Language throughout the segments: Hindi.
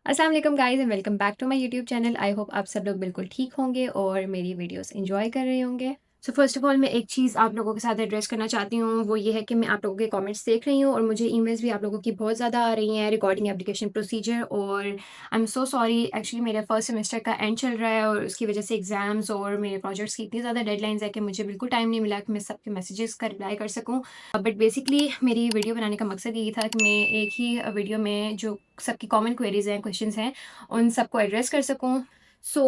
अस्सलाम वालेकुम guys and welcome back to my YouTube channel. I hope आप सब लोग बिल्कुल ठीक होंगे और मेरी वीडियोस एंजॉय कर रहे होंगे। सो फर्स्ट ऑफ ऑल मैं एक चीज़ आप लोगों के साथ एड्रेस करना चाहती हूँ, वो ये है कि मैं आप लोगों के कमेंट्स देख रही हूँ और मुझे ईमेल्स भी आप लोगों की बहुत ज़्यादा आ रही हैं रिगार्डिंग एप्लीकेशन प्रोसीजर। और I am so sorry, actually मेरा फर्स्ट सेमेस्टर का एंड चल रहा है और उसकी वजह से एग्जाम्स और मेरे प्रोजेक्ट्स की इतनी ज़्यादा डेडलाइंस है कि मुझे बिल्कुल टाइम नहीं मिला कि मैं सबके मैसेजेस का रिप्लाई कर सकूँ। बट बेसिकली मेरी वीडियो बनाने का मकसद यही था कि मैं एक ही वीडियो में जो सबकी कॉमन क्वेरीज हैं, क्वेश्चंस हैं, उन सबको एड्रेस कर सकूँ। सो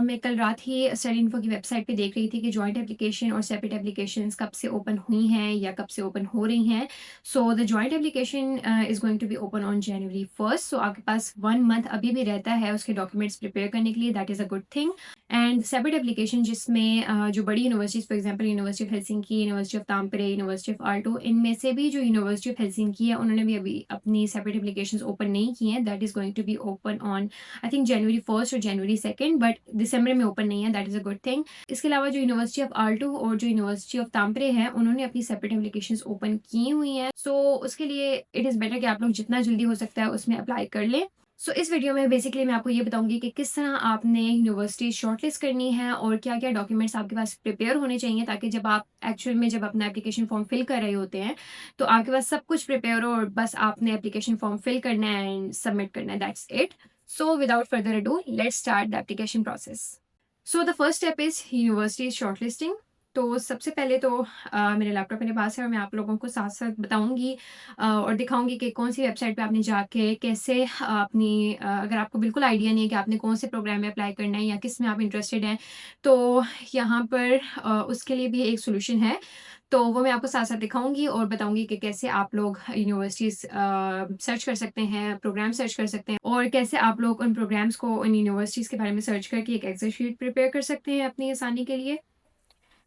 मैं कल रात ही स्टडी इन्फो की वेबसाइट पे देख रही थी कि जॉइंट एप्लीकेशन और सेपरेट एप्लीकेशंस कब से ओपन हुई हैं या कब से ओपन हो रही हैं। So the joint application is going to be open on January 1st। सो आपके पास 1 मंथ अभी भी रहता है उसके डॉक्यूमेंट्स प्रिपेयर करने के लिए। That is a good thing. And separate application जिसमें जो बड़ी universities, for example university of Helsinki, university of Tampere, university of Aalto, इनमें से भी जो यूनिवर्सिटी ऑफ हेलसिंकी है उन्होंने भी अभी अपनी सेपरेट एप्लीकेशंस ओपन नहीं की हैं। That is going to be open on I think January 1st और जनवरी 2nd, बट दिसंबर में ओपन नहीं है। That is a good thing. इसके अलावा जो यूनिवर्सिटी ऑफ आल्टो और जो यूनिवर्सिटी ऑफ तामपरे है उन्होंने अपनी सेपरेट एप्लीकेशंस ओपन की हुई हैं। सो उसके लिए इट इज़ बेटर कि आप लोग जितना जल्दी हो सकता है उसमें अप्लाई कर लें। सो इस वीडियो में बेसिकली मैं आपको ये बताऊंगी कि किस तरह आपने यूनिवर्सिटी शॉर्टलिस्ट करनी है और क्या क्या डॉक्यूमेंट्स आपके पास प्रिपेयर होने चाहिए, ताकि जब आप एक्चुअल में जब अपना एप्लीकेशन फॉर्म फिल कर रहे होते हैं तो आपके पास सब कुछ प्रिपेयर हो और बस आपने एप्लीकेशन फॉर्म फिल करना है एंड सबमिट करना है। That's it. So without further ado let's start the application process. So the first step is university shortlisting. तो सबसे पहले तो मेरे लैपटॉप मेरे पास है और मैं आप लोगों को साथ साथ बताऊंगी और दिखाऊंगी कि कौन सी वेबसाइट पे आपने जाके कैसे अपनी अगर आपको बिल्कुल आइडिया नहीं है कि आपने कौन से प्रोग्राम में अप्लाई करना है या किस में आप इंटरेस्टेड हैं, तो यहाँ पर उसके लिए भी एक सोल्यूशन है। तो वो मैं आपको साथ साथ दिखाऊंगी और बताऊंगी कि कैसे आप लोग यूनिवर्सिटीज़ सर्च कर सकते हैं, प्रोग्राम सर्च कर सकते हैं और कैसे आप लोग उन प्रोग्राम्स को उन यूनिवर्सिटीज़ के बारे में सर्च करके एक एक्सेल शीट प्रिपेयर कर सकते हैं अपनी आसानी के लिए।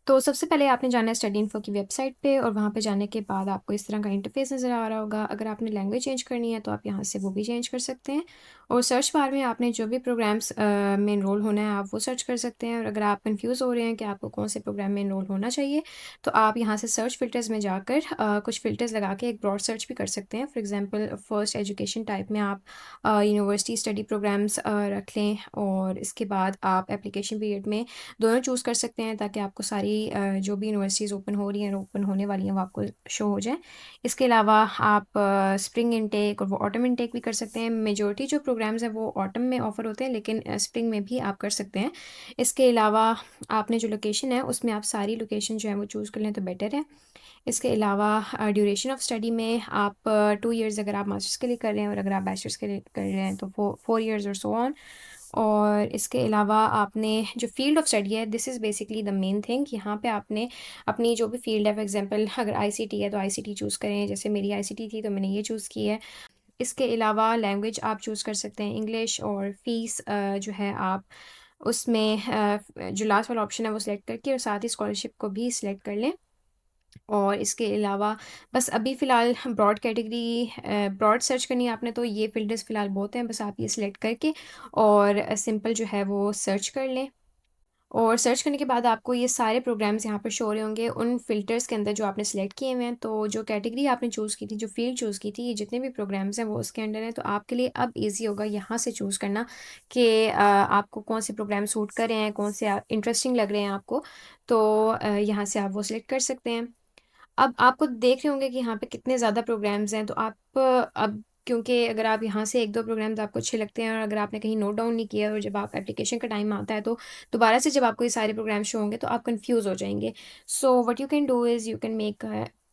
तो सबसे पहले आपने जाना है स्टडी इन्फो की वेबसाइट पे और वहाँ पे जाने के बाद आपको इस तरह का इंटरफेस नज़र आ रहा होगा। अगर आपने लैंग्वेज चेंज करनी है तो आप यहाँ से वो भी चेंज कर सकते हैं और सर्च बार में आपने जो भी प्रोग्राम्स में इनरोल होना है आप वो सर्च कर सकते हैं। और अगर आप कंफ्यूज हो रहे हैं कि आपको कौन से प्रोग्राम में इनरोल होना चाहिए तो आप यहाँ से सर्च फिल्टर्स में जाकर कुछ फ़िल्टर्स लगा के एक ब्रॉड सर्च भी कर सकते हैं। For example first education type में आप यूनिवर्सिटी स्टडी प्रोग्राम्स रख लें और इसके बाद आप एप्लीकेशन पीरियड में दोनों चूज़ कर सकते हैं ताकि आपको सारी जो भी यूनिवर्सिटीज़ ओपन हो रही हैं ओपन होने वाली हैं वो आपको शो हो जाए। इसके अलावा आप स्प्रिंग इनटेक और वो ऑटम इनटेक भी कर सकते हैं। मेजॉरिटी जो प्रोग्राम्स हैं वो ऑटम में ऑफ़र होते हैं, लेकिन स्प्रिंग में भी आप कर सकते हैं। इसके अलावा आपने जो लोकेशन है उसमें आप सारी लोकेशन जो है वो चूज़ कर लें तो बेटर है। इसके अलावा ड्यूरेशन ऑफ स्टडी में आप 2 ईयर्स अगर आप मास्टर्स के लिए कर रहे हैं और अगर आप बैचलर्स के लिए कर रहे हैं तो 4 ईयर्स और सो ऑन। और इसके अलावा आपने जो फील्ड ऑफ स्टडी है, this is basically the main thing. यहाँ पे आपने अपनी जो भी फील्ड है, फॉर एग्जांपल अगर आईसीटी है तो आईसीटी चूज़ करें, जैसे मेरी आईसीटी थी तो मैंने ये चूज़ की है। इसके अलावा लैंग्वेज आप चूज़ कर सकते हैं इंग्लिश, और फ़ीस जो है आप उसमें जो लास्ट वाला ऑप्शन है वो सिलेक्ट करके और साथ ही स्कॉलरशिप को भी सिलेक्ट कर लें। और इसके अलावा बस अभी फ़िलहाल ब्रॉड कैटेगरी ब्रॉड सर्च करनी है आपने, तो ये फ़िल्टर्स फ़िलहाल बहुत हैं, बस आप ये सिलेक्ट करके और सिंपल जो है वो सर्च कर लें। और सर्च करने के बाद आपको ये सारे प्रोग्राम्स यहाँ पर शो हो रहे होंगे उन फ़िल्टर्स के अंदर जो आपने सेलेक्ट किए हुए हैं। तो जो कैटेगरी आपने चूज़ की थी, जो फ़ील्ड चूज़ की थी, ये जितने भी प्रोग्राम्स हैं वो उसके अंडर हैं। तो आपके लिए अब ईज़ी होगा यहाँ से चूज़ करना कि आपको कौन से प्रोग्राम सूट कर रहे हैं, कौन से इंटरेस्टिंग लग रहे हैं आपको। तो यहाँ से आप वो सिलेक्ट कर सकते हैं। अब आपको देख रहे होंगे कि यहाँ पे कितने ज़्यादा प्रोग्राम्स हैं, तो आप अब क्योंकि अगर आप यहाँ से 1-2 प्रोग्राम्स आपको अच्छे लगते हैं और अगर आपने कहीं नोट डाउन नहीं किया और जब आप एप्लीकेशन का टाइम आता है तो दोबारा से जब आपको ये सारे प्रोग्राम शो होंगे तो आप कंफ्यूज हो जाएंगे। So what you can do is you can make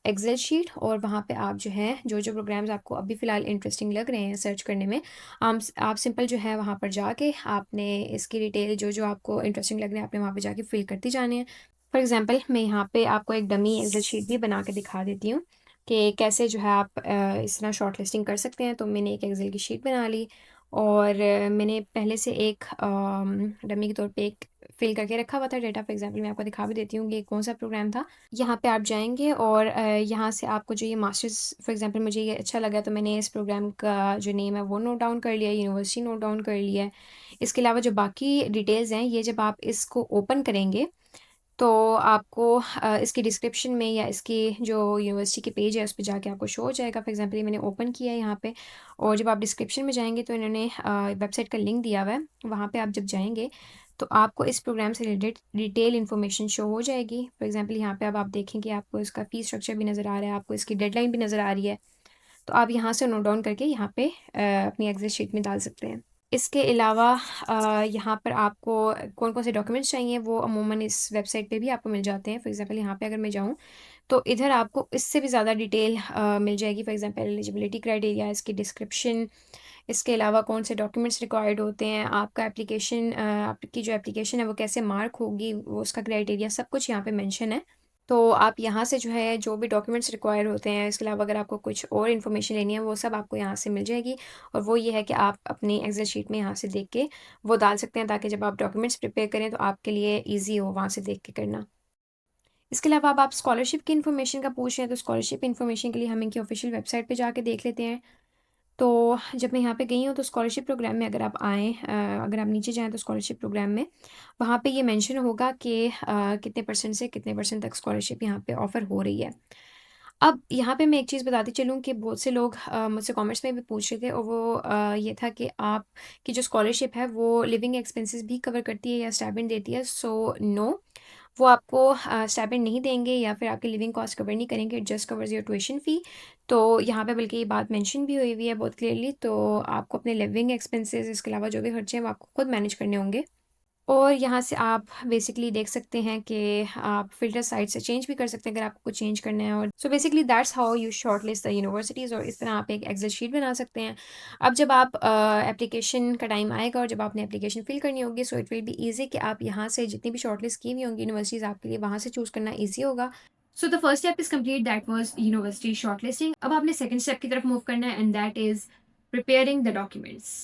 excel sheet और वहाँ पे आप जो है जो जो प्रोग्राम्स आपको अभी फ़िलहाल इंटरेस्टिंग लग रहे हैं सर्च करने में, आप सिंपल जो है वहाँ पर जाके आपने इसकी डिटेल जो जो आपको इंटरेस्टिंग लग रहे हैं आपने वहाँ पे जाके फिल करती जाने हैं। फॉर एग्जांपल मैं यहाँ पे आपको एक डमी एक्सेल शीट भी बना के दिखा देती हूँ कि कैसे जो है आप इस तरह शॉर्ट लिस्टिंग कर सकते हैं। तो मैंने एक एक्सेल की शीट बना ली और मैंने पहले से एक डमी के तौर पे एक फिल करके रखा हुआ था डेटा। फॉर एग्जांपल मैं आपको दिखा भी देती हूँ कि कौन सा प्रोग्राम था। यहाँ पे आप जाएंगे और यहाँ से आपको जो ये मास्टर्स, फॉर एग्जांपल मुझे ये अच्छा लगा तो मैंने इस प्रोग्राम का जो नेम है वो नोट डाउन कर लिया, यूनिवर्सिटी नोट डाउन कर लिया है। इसके अलावा जो बाकी डिटेल्स हैं ये जब आप इसको ओपन करेंगे तो आपको इसकी डिस्क्रिप्शन में या इसकी जो यूनिवर्सिटी के पेज है उस पे जाके आपको शो हो जाएगा। फॉर एग्ज़ाम्पल ये मैंने ओपन किया है यहाँ पे, और जब आप डिस्क्रिप्शन में जाएँगे तो इन्होंने वेबसाइट का लिंक दिया हुआ है। वहाँ पे आप जब जाएँगे तो आपको इस प्रोग्राम से रिलेटेड डिटेल इन्फॉर्मेशन शो हो जाएगी। फॉर एग्ज़ाम्पल यहाँ पे अब आप देखेंगे आपको इसका फ़ीस स्ट्रक्चर भी नज़र आ रहा है, आपको इसकी डेडलाइन भी नज़र आ रही है। तो आप यहाँ से नोट डाउन करके यहाँ पे अपनी एक्सेल शीट में डाल सकते हैं। इसके अलावा यहाँ पर आपको कौन-कौन से डॉक्यूमेंट्स चाहिए वो अमूमन इस वेबसाइट पे भी आपको मिल जाते हैं। फॉर एग्ज़ाम्पल यहाँ पे अगर मैं जाऊँ तो इधर आपको इससे भी ज़्यादा डिटेल मिल जाएगी। फॉर एग्ज़ाम्पल एलिजिबिलिटी क्राइटेरिया, इसकी डिस्क्रिप्शन, इसके अलावा कौन से डॉक्यूमेंट्स रिक्वायर्ड होते हैं, आपका एप्लीकेशन आपकी जो एप्लीकेशन है वो कैसे मार्क होगी, वो उसका क्राइटेरिया सब कुछ यहाँ पे मेंशन है। तो आप यहाँ से जो है जो भी डॉक्यूमेंट्स रिक्वायर होते हैं, इसके अलावा अगर आपको कुछ और इन्फॉर्मेशन लेनी है वो सब आपको यहाँ से मिल जाएगी। और वो ये है कि आप अपनी एक्सेल शीट में यहाँ से देख के वो डाल सकते हैं, ताकि जब आप डॉक्यूमेंट्स प्रिपेयर करें तो आपके लिए ईज़ी हो वहाँ से देख के करना। इसके अलावा अब आप स्कॉलरशिप की इन्फॉर्मेशन का पूछ रहे हैं, तो स्कॉलरशिप इन्फॉर्मेशन के लिए हम इनकी ऑफिशियल वेबसाइट पे जाके देख लेते हैं। तो जब मैं यहाँ पे गई हूँ तो स्कॉलरशिप प्रोग्राम में अगर आप आएँ, अगर आप नीचे जाएँ तो स्कॉलरशिप प्रोग्राम में वहाँ पे ये मेंशन होगा कि कितने परसेंट से कितने परसेंट तक स्कॉलरशिप यहाँ पे ऑफ़र हो रही है। अब यहाँ पे मैं एक चीज़ बताती चलूँ कि बहुत से लोग मुझसे कमेंट्स में भी पूछ रहे थे, और वो ये था कि आपकी जो स्कॉलरशिप है वो लिविंग एक्सपेंसेस भी कवर करती है या स्टाइपेंड देती है। सो नो, वो आपको स्टाइपेंड नहीं देंगे या फिर आपकी लिविंग कॉस्ट कवर नहीं करेंगे, it just covers your tuition fee. तो यहाँ पे बल्कि ये बात मेंशन भी हुई हुई है बहुत क्लियरली, तो आपको अपने लिविंग एक्सपेंसेस, इसके अलावा जो भी खर्चे हैं वो आपको खुद मैनेज करने होंगे। और यहाँ से आप बेसिकली देख सकते हैं कि आप फ़िल्टर साइट से चेंज भी कर सकते हैं अगर आपको कुछ चेंज करना है। और so basically that's how you shortlist the universities, और इस तरह आप एक एक्सेल शीट बना सकते हैं। अब जब आप एप्लीकेशन का टाइम आएगा और जब आपने एप्लीकेशन फिल करनी होगी, so it will be easy कि आप यहाँ से जितनी भी शॉर्टलिस्ट की हुई होंगी यूनिवर्सिटीज़ आपके लिए, वहाँ से चूज़ करना ईज़ी होगा। So the first step is complete, that was university shortlisting. अब आपने सेकंड स्टेप की तरफ मूव करना है, and that is preparing the documents.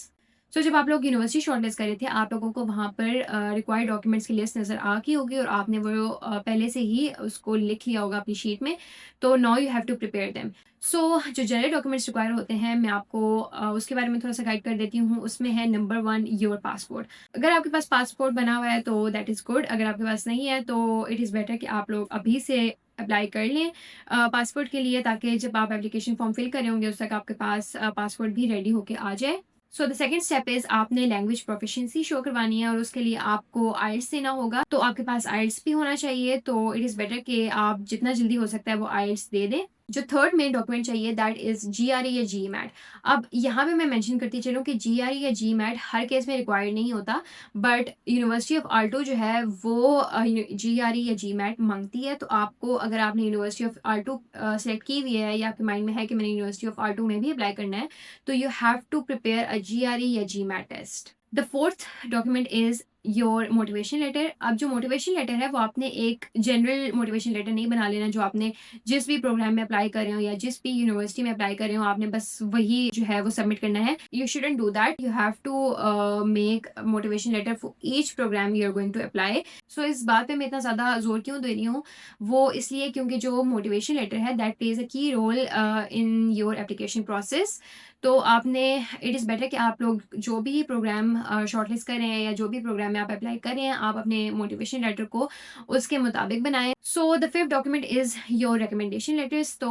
So जब आप लोग यूनिवर्सिटी शॉर्टलिस्ट कर रहे थे, आप लोगों को वहाँ पर रिक्वायर्ड डॉक्यूमेंट्स की लिस्ट नज़र आ गई होगी, और आपने वो पहले से ही उसको लिख लिया होगा अपनी शीट में। तो now you have to prepare them. So जो जनरल डॉक्यूमेंट्स रिक्वायर होते हैं, मैं आपको उसके बारे में थोड़ा सा गाइड कर देती हूँ। उसमें है नंबर 1 योर पासपोर्ट। अगर आपके पास पासपोर्ट बना हुआ है तो दैट इज़ गुड। अगर आपके पास नहीं है तो इट इज़ बेटर कि आप लोग अभी से अप्लाई कर लें पासपोर्ट के लिए, ताकि जब आप एप्लीकेशन फॉर्म फिल कर रहे होंगे उस तक आपके पास पासपोर्ट भी रेडी होके आ जाए। So the second step is आपने लैंग्वेज प्रोफिशिएंसी शो करवानी है, और उसके लिए आपको आइल्स देना होगा। तो आपके पास आइल्स भी होना चाहिए, तो इट इज़ बेटर कि आप जितना जल्दी हो सकता है वो आइल्स दे दें। जो थर्ड मेन डॉक्यूमेंट चाहिए दैट इज़ जीआरई या जीमैट। अब यहाँ पे मैं मेंशन करती चलूँ कि जीआरई या जीमैट हर केस में रिक्वायर्ड नहीं होता, बट यूनिवर्सिटी ऑफ आल्टो जो है वो जीआरई या जीमैट मांगती है। तो आपको, अगर आपने यूनिवर्सिटी ऑफ आल्टो सेलेक्ट की हुई है या आपके माइंड में है कि मैंने यूनिवर्सिटी ऑफ आल्टो में भी अप्लाई करना है, तो you have to prepare a GRE या GMAT test. The fourth document is your motivation letter. अब जो मोटिवेशन लेटर है वो आपने एक जनरल मोटिवेशन लेटर नहीं बना लेना, जो आपने जिस भी प्रोग्राम में अप्लाई कर रहे हो या जिस भी यूनिवर्सिटी में अप्लाई कर रहे हो आपने बस वही जो है वो सबमिट करना है। You shouldn't do that, you have to make motivation letter for each program you are going to apply. So इस बात पे मैं इतना ज़्यादा जोर क्यों दे रही हूँ, वो इसलिए क्योंकि जो मोटिवेशन लेटर है that plays a key role in your application process. तो आपने, इट इज़ बेटर कि आप लोग जो भी प्रोग्राम शॉर्टलिस्ट कर रहे हैं या जो भी प्रोग्राम में आप अप्लाई कर रहे हैं, आप अपने मोटिवेशन लेटर को उसके मुताबिक बनाएं। So the fifth document is your recommendation letters. तो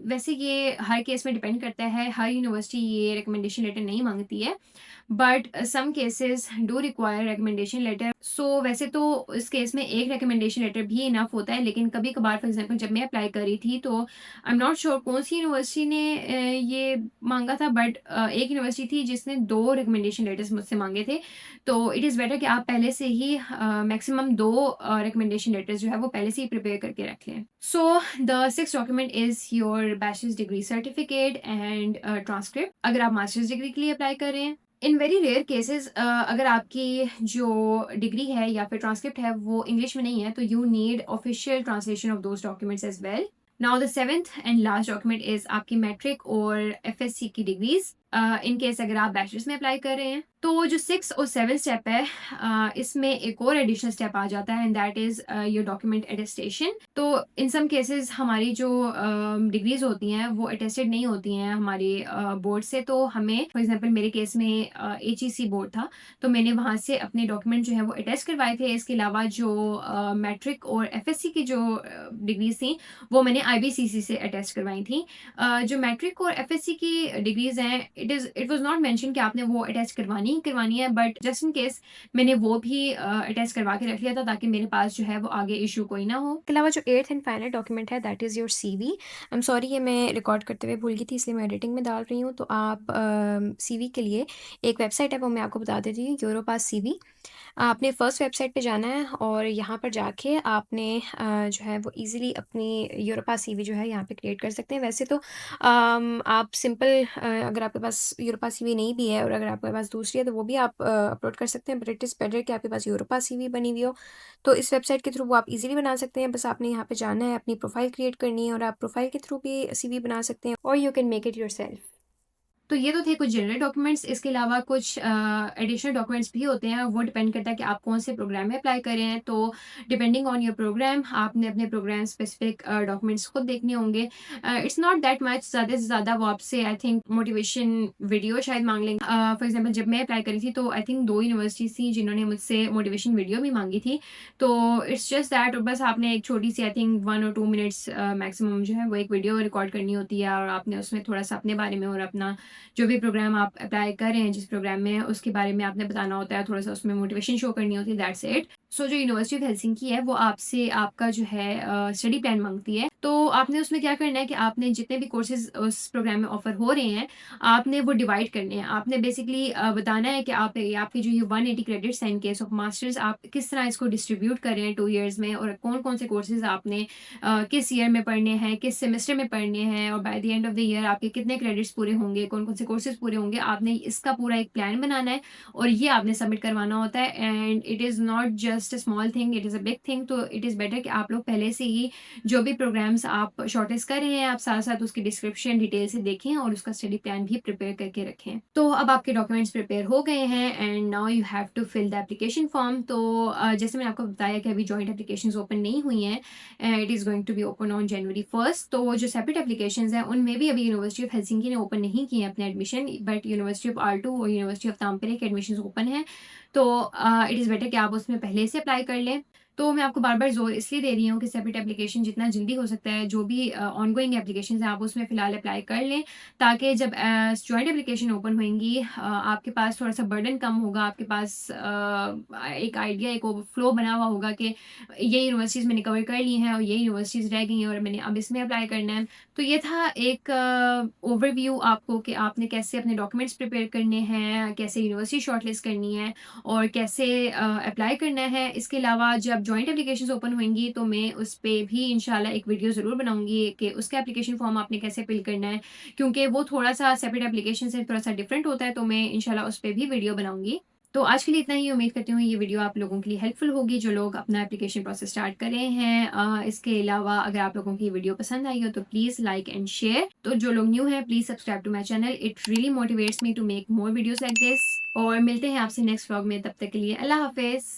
वैसे ये हर केस में डिपेंड करता है, हर यूनिवर्सिटी ये रिकमेंडेशन लेटर नहीं मांगती है, but some cases do require recommendation letter. So वैसे तो इस केस में एक रिकमेंडेशन लेटर भी इनफ होता है, लेकिन कभी कभार फॉर एग्जांपल जब मैं अप्लाई कर रही थी तो आई एम नॉट श्योर कौन सी यूनिवर्सिटी ने ये मांगा था, बट एक यूनिवर्सिटी थी जिसने 2 रिकमेंडेशन लेटर्स मुझसे मांगे थे। तो इट इज़ बेटर कि आप पहले से ही मैक्सिमम 2 रिकमेंडेशन लेटर्स जो है वो पहले से ही प्रिपेयर करके रख लें। So the six document is your bachelors degree certificate and transcript, अगर आप मास्टर्स डिग्री के लिए अप्लाई कर रहे हैं। इन वेरी रेयर केसेस अगर आपकी जो डिग्री है या फिर ट्रांसक्रिप्ट है वो इंग्लिश में नहीं है, तो you need official translation of those documents as well. Now the seventh and last document is आपकी मैट्रिक और एफएससी की डिग्रीज। इन केस अगर आप बैचलर्स में अप्लाई कर रहे हैं। तो जो 6 और 7 स्टेप है, इसमें एक और एडिशनल स्टेप आ जाता है, and that is your document attestation. तो इन सम केसेस हमारी जो डिग्रीज़ होती हैं वो अटेस्टेड नहीं होती हैं हमारी बोर्ड से, तो हमें फॉर एग्ज़ाम्पल मेरे केस में HEC बोर्ड था, तो मैंने वहाँ से अपने डॉक्यूमेंट जो है वो अटेस्ट करवाए थे। इसके अलावा जो मैट्रिक और FSC की जो डिग्रीज़ थी वो मैंने IBCC से अटेस्ट करवाई थी। जो मैट्रिक और FSC की डिग्रीज़ हैं, इट वाज़ नॉट मेंशन कि आपने वो अटेस्ट करवानी है, बट जस्ट इन केस मैंने वो भी अटेस्ट करवा के रख लिया था ताकि मेरे पास जो है वो आगे इश्यू कोई ना हो। इसके अलावा जो 8th एंड फाइनल डॉक्यूमेंट है that is your CV। I am sorry, ये मैं रिकॉर्ड करते हुए भूल गई थी, इसलिए मैं एडिटिंग में डाल रही हूँ। तो आप CV के लिए एक वेबसाइट है, वो मैं आपको बता देती हूँ, यूरोपास CV। आपने फर्स्ट वेबसाइट पे जाना है और यहाँ पर जाके आपने जो है वो इजीली अपनी यूरोपास CV जो है यहाँ पे क्रिएट कर सकते हैं। वैसे तो आप सिंपल अगर आपके पास यूरोपास CV नहीं भी है और अगर आपके पास दूसरी है तो वो भी आप अपलोड कर सकते हैं, बट इट इज़ बेटर कि आपके पास यूरोपास CV बनी हुई हो। तो इस वेबसाइट के थ्रू वो आप इजीली बना सकते हैं। बस आपने यहाँ पे जाना है, अपनी प्रोफाइल क्रिएट करनी है और आप प्रोफाइल के थ्रू भी CV बना सकते हैं, और you can make it yourself. तो ये तो थे कुछ जनरल डॉक्यूमेंट्स। इसके अलावा कुछ एडिशनल डॉक्यूमेंट्स भी होते हैं, वो डिपेंड करता है कि आप कौन से प्रोग्राम में अप्लाई कर रहे हैं। तो डिपेंडिंग ऑन योर प्रोग्राम आपने अपने प्रोग्राम स्पेसिफिक डॉक्यूमेंट्स खुद देखने होंगे। इट्स नॉट दैट मच, ज़्यादा से ज़्यादा वो आपसे आई थिंक मोटिवेशन वीडियो शायद मांग लेंगे। फॉर एग्जांपल जब मैं अप्लाई करी थी तो आई थिंक 2 यूनिवर्सिटीज़ थी जिन्होंने मुझसे मोटिवेशन वीडियो भी मांगी थी। तो इट्स जस्ट दैट, बस आपने एक छोटी सी आई थिंक 1 और 2 मिनट्स मैक्सिमम जो है वो एक वीडियो रिकॉर्ड करनी होती है, और आपने उसमें थोड़ा-सा अपने बारे में और अपना जो भी प्रोग्राम आप अप्लाई कर रहे हैं, जिस प्रोग्राम में उसके बारे में आपने बताना होता है, थोड़ा-सा उसमें मोटिवेशन शो करनी होती है, दैट्स इट। सो जो यूनिवर्सिटी ऑफ हेलसिंकी है वो आपसे आपका जो है स्टडी प्लान माँगती है। तो आपने उसमें क्या करना है कि आपने जितने भी कोर्सेज़ उस प्रोग्राम में ऑफ़र हो रहे हैं, आपने वो डिवाइड करने हैं। आपने बेसिकली बताना है कि आप आपके जो ये 180 क्रेडिट्स हैं इन केस ऑफ मास्टर्स, आप किस तरह इसको डिस्ट्रीब्यूट कर रहे हैं 2 ईयर्स में, और कौन-कौन से कोर्सेज़ आपने किस ईयर में पढ़ने हैं, किस सेमेस्टर में पढ़ने हैं, और by the end of the year आपके कितने क्रेडिट्स पूरे होंगे, कौन-कौन से कोर्सेज़ पूरे होंगे। आपने इसका पूरा एक प्लान बनाना है और ये आपने सबमिट करवाना होता है, and it is not just a small thing, it is a big thing. तो इट इज़ बेटर कि आप लोग पहले से ही जो भी प्रोग्राम्स आप शॉर्टलिस्ट कर रहे हैं, आप साथ-साथ उसकी डिस्क्रिप्शन डिटेल से देखें और उसका स्टडी प्लान भी प्रिपेयर करके रखें। तो अब आपके डॉक्यूमेंट्स प्रिपेयर हो गए हैं and now you have to fill the application form. तो जैसे मैंने आपको बताया कि अभी जॉइंट एप्लीकेशंस ओपन नहीं हुई हैं, it is going to be open on January 1st। तो जो सेपरेट एप्लीकेशंस हैं उनमें भी अभी यूनिवर्सिटी ऑफ हेलसिंकी ने ओपन नहीं किए हैं अपने admission, but university of Aalto और यूनिवर्सिटी ऑफ तामपेरे के एडमिशंस ओपन हैं। तो इट इज़ बेटर कि आप उसमें पहले से अप्लाई कर लें। तो मैं आपको बार-बार ज़ोर इसलिए दे रही हूँ कि सेपरेट एप्लीकेशन जितना जल्दी हो सकता है, जो भी ऑनगोइंग एप्लीकेशंस हैं आप उसमें फ़िलहाल अप्लाई कर लें, ताकि जब जॉइंट एप्लीकेशन ओपन होएँगी आपके पास थोड़ा-सा बर्डन कम होगा, आपके पास एक आइडिया, एक ओवरफ्लो बना हुआ होगा कि ये यूनिवर्सिटीज़ मैंने कवर कर ली हैं और ये यूनिवर्सिटीज़ रह गई हैं और मैंने अब इसमें अप्लाई करना है। तो ये था एक ओवरव्यू आपको कि आपने कैसे अपने डॉक्यूमेंट्स प्रिपेयर करने हैं, कैसे यूनिवर्सिटी शॉर्टलिस्ट करनी है और कैसे अप्लाई करना है। इसके अलावा जब जॉइंट एप्लीकेशंस ओपन होंगी तो मैं उस पे भी इंशाल्लाह एक वीडियो ज़रूर बनाऊँगी कि उसका एप्लीकेशन फॉर्म आपने कैसे फिल करना है, क्योंकि वो थोड़ा-सा सेपरेट एप्लीकेशन से थोड़ा-सा डिफरेंट होता है, तो मैं इंशाल्लाह उस पे भी वीडियो बनाऊँगी। तो आज के लिए इतना ही। उम्मीद करती हूँ ये वीडियो आप लोगों के लिए हेल्पफुल होगी जो लोग अपना एप्लीकेशन प्रोसेस स्टार्ट कर रहे हैं। इसके अलावा अगर आप लोगों की ये वीडियो पसंद आई हो तो प्लीज़ लाइक एंड शेयर। तो जो लोग न्यू हैं please subscribe to my channel, it really motivates me to make more videos like this. और मिलते हैं आपसे नेक्स्ट व्लॉग में, तब तक के लिए अल्लाह हाफ़िज़।